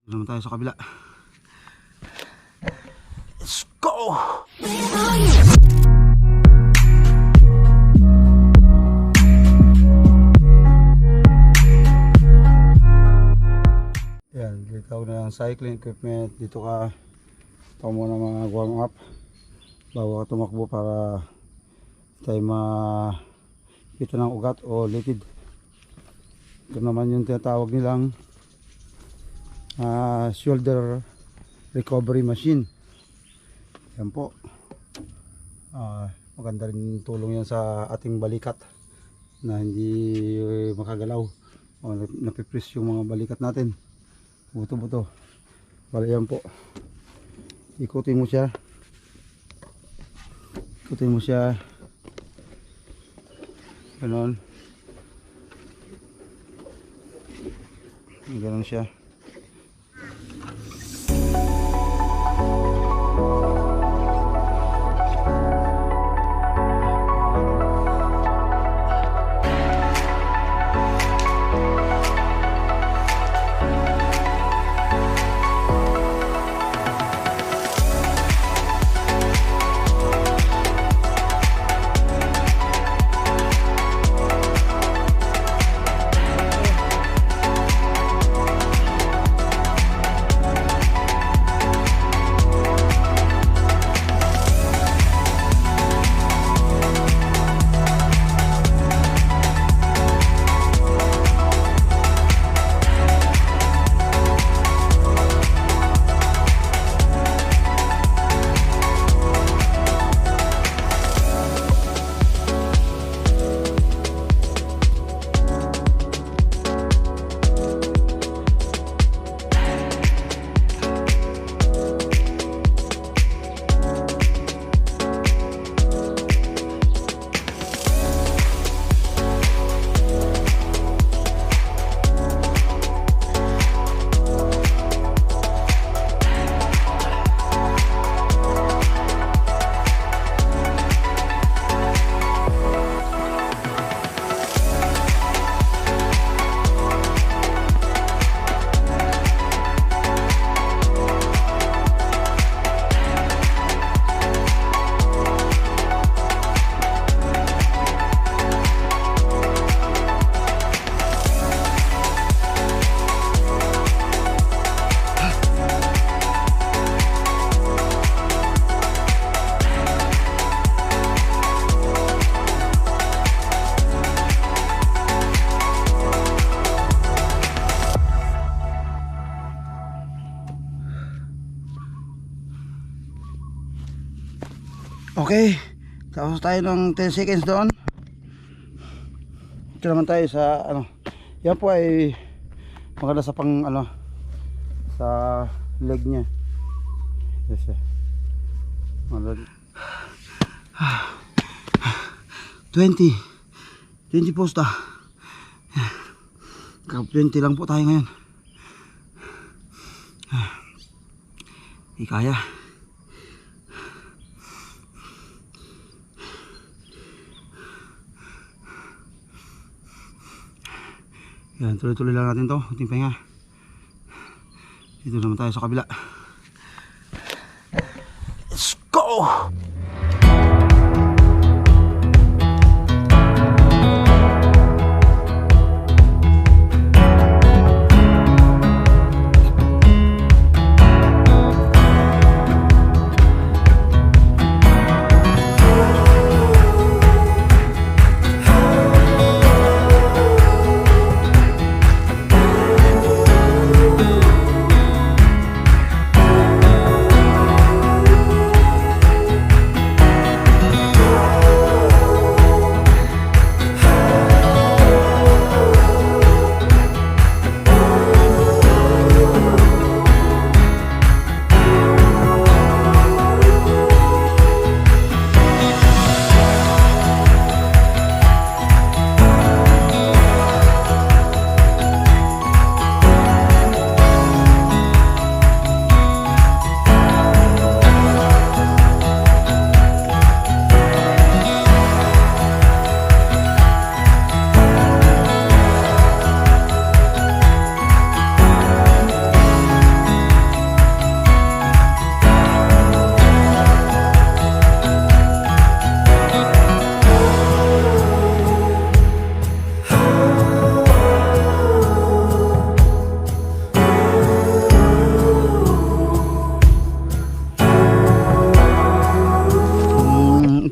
Dito naman tayo sa kabila. Let's go! Yan, dito na ang cycling equipment. Dito ka muna mga warm up bago ka tumakbo para tayo makita ng ugat o litid. Ito naman yung tinatawag nilang shoulder recovery machine. Yan po. Maganda rin tulong yan sa ating balikat na hindi makagalaw o napipres yung mga balikat natin, buto-buto. Bale yan po, ikutin mo siya ganon siya. Okay, tapos tayo ng 10 seconds doon. Ito naman tayo sa yan po ay maganda sa pang sa leg niya. Yes, yeah. 20 posta. 20 lang po tayo ngayon. Di kaya. Yan, tuloy-tuloy lang natin to, ating pahinga. Dito naman tayo sa kabila. Let's go!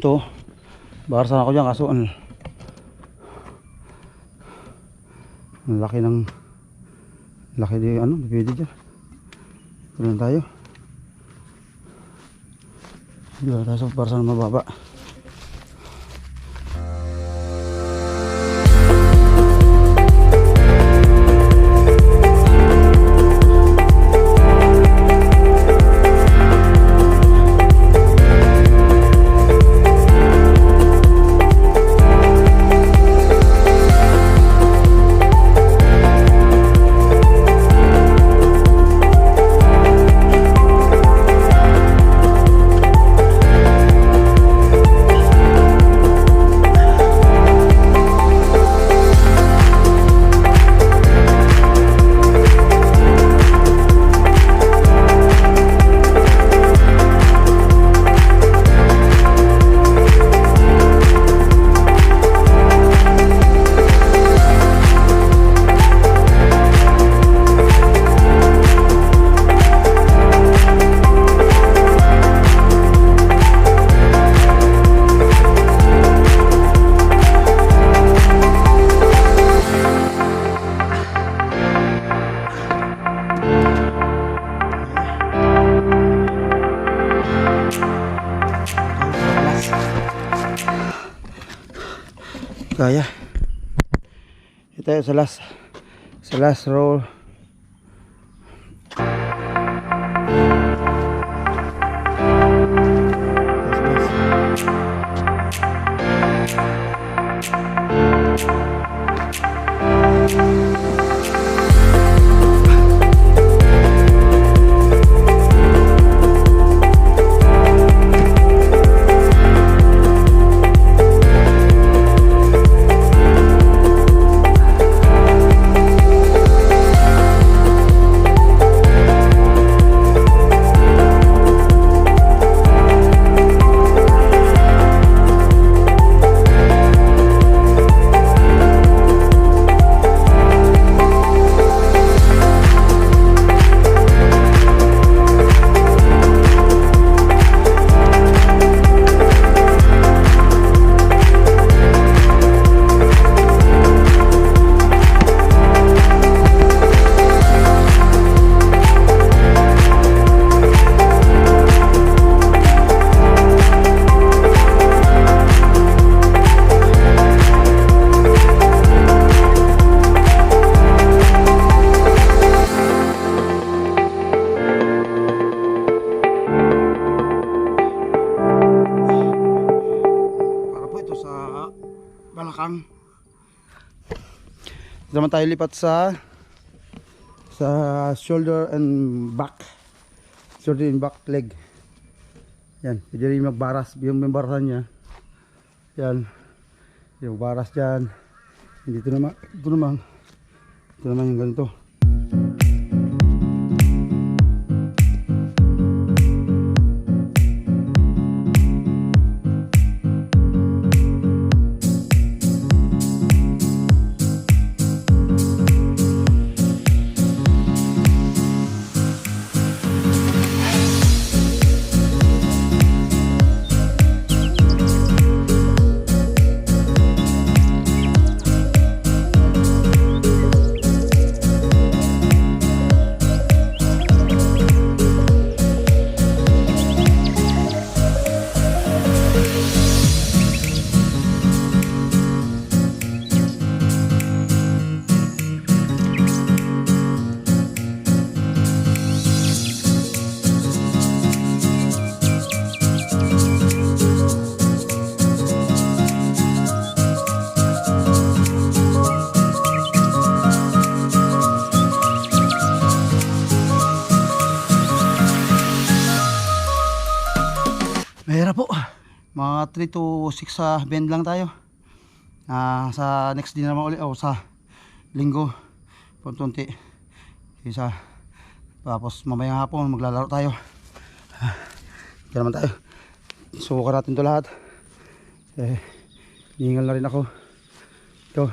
ganito. Barasan ako dyan kaso ang laki ng laki di ano, pwede dyan. Ito lang tayo. Dito tayo sa barasan mababa. Kaya ito tayo sa last roll. Balakang. Naman tayo lipat sa shoulder and back. Shoulder and back leg. Yan, pwede rin magbaras. Yung barasan niya. Yan. Yung baras dyan. Ito naman yung ganito. Mahirap po. Mga 3 to 6 bend lang tayo. Sa next din naman ulit o sa linggo. Puntunti. Isa. Tapos mamayang hapon maglalaro tayo. Kaya naman tayo. Subukan natin to lahat. Hihingal na rin ako. Ito.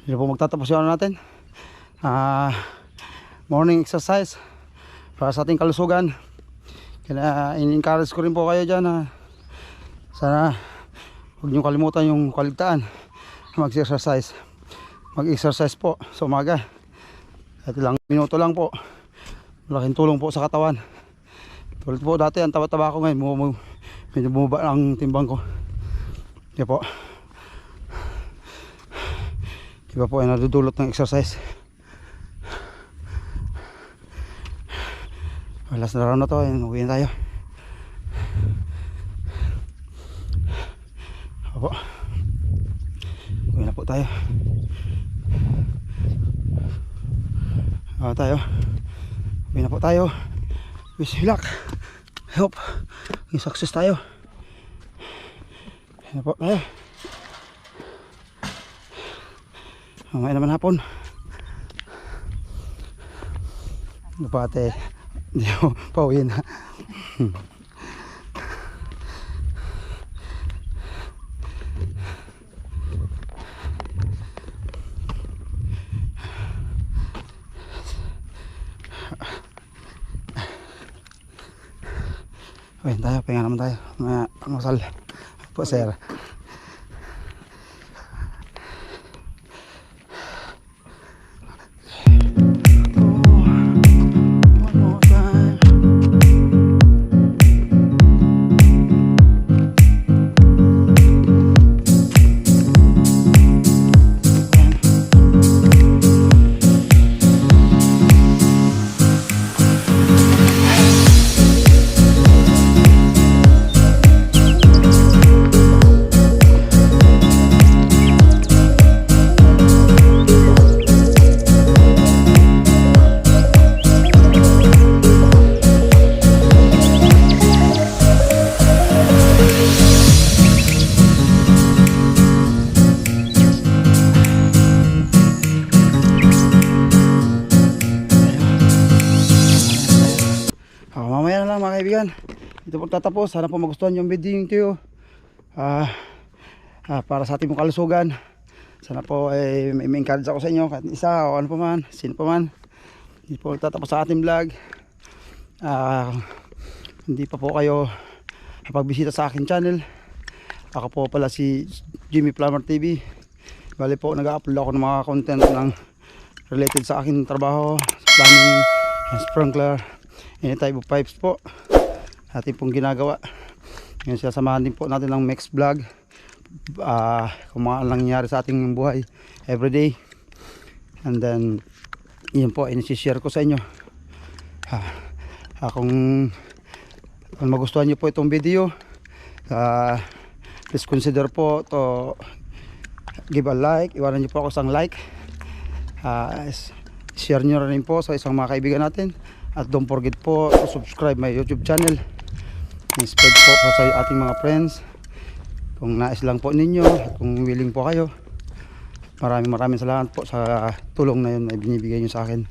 Yun po magtatapos yung ano natin. Morning exercise para sa ating kalusugan. Kaya in-encourage ko rin po kayo dyan na sana huwag nyo kalimutan yung kaligtaan. Mag-exercise po sa umaga. At ilang minuto lang po, malaking tulong po sa katawan. Tulad po dati ang taba-taba ko ngayon, medyo bumaba ang timbang ko. Kaya po iba po ay nadudulot ng exercise. Last na round na to, uwi na tayo. Opo, uwi na po tayo. Uwi na po tayo. Wish me luck. I hope may success tayo. Uwi na po tayo. Mamaya naman hapon. Napate hindi ako pauwi na. Uwi tayo, pahinga naman tayo. Masal po sir. Mamaya na lang mga kaibigan, ito po tatapos. Sana po magustuhan yung video nyo para sa ating kalusugan. Sana po ay may encourage ako sa inyo, kahit isa o ano pa man, sino pa man. Hindi po tatapos sa ating vlog. Hindi pa po kayo pagbisita sa akin channel, ako po pala si Jimmy Plummer TV. Bali po nag-upload ako ng mga content ng related sa aking trabaho, plumbing, sprinkler, any type of pipes po ating pong ginagawa. Ngayon sasamahan din po natin ng next vlog, kung mga nangyayari sa ating buhay everyday. And then yun po i-share ko sa inyo. Kung magustuhan nyo po itong video, please consider po to give a like. Iwanan nyo po ako isang like, share nyo rin po sa isang mga kaibigan natin. At don't forget po to subscribe my YouTube channel. I-spread po sa ating mga friends kung nais lang po ninyo, kung willing po kayo. Maraming salamat po sa tulong na yun na binibigay nyo sa akin.